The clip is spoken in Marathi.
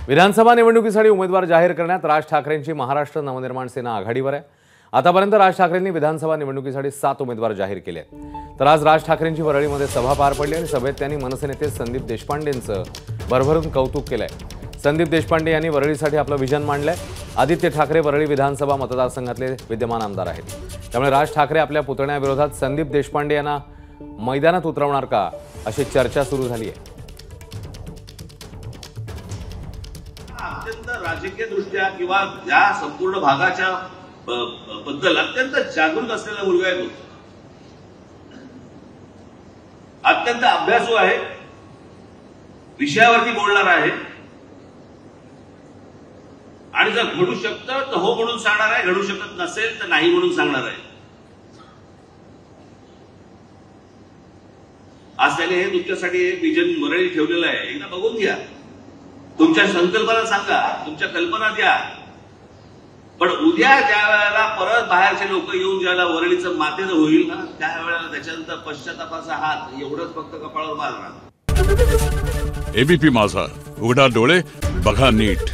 विधानसभा निवडणुकीसाठी उमेदवार जाहीर करण्यात राज ठाकरेंची महाराष्ट्र नवनिर्माण सेना आघाडीवर आहे। आतापर्यंत राज ठाकरेंनी विधानसभा निवडणुकीसाठी 7 उमेदवार जाहीर केले आहेत। तर आज राज ठाकरेंची वरळीमध्ये सभा पार पडली आणि सभेत त्यांनी मनसेनेते संदीप देशपांडेंचं भरभरून कौतुक केलंय। संदीप देशपांडे यांनी वरळीसाठी आपलं विजन मांडलंय। आदित्य ठाकरे वरळी विधानसभा मतदारसंघातले विद्यमान आमदार आहेत, त्यामुळे राज ठाकरे आपल्या पुतण्याविरोधात संदीप देशपांडे यांना मैदानात उतरवणार का अशी चर्चा सुरू झाली आहे। अत्यंत राजकीय दृष्ट्या किंवा या संपूर्ण भागाच्या बद्दल अत्यंत जागरूक असलेला मुलगा आहे तो। अत्यंत अभ्यासू आहे, विषयावरती बोलणार आहे आणि जर घडू शकतं तर हो म्हणून सांगणार आहे, घडू शकत नसेल तर नाही म्हणून सांगणार आहे। आज त्याने हे तुमच्यासाठी एक विजन वरळी ठेवलेलं आहे, एकदा बघून घ्या। तुमच्या संकल्पना सांगा, तुमच्या कल्पना द्या, पण उद्या ज्या वेळेला परत बाहेरचे लोक येऊन ज्याला वरळीचं मातेचं होईल ना, त्यावेळेला त्याच्यानंतर पश्चातापाचा हात एवढंच फक्त कपाळावर मारणार। एबीपी माझा, उघडा डोळे बघा नीट।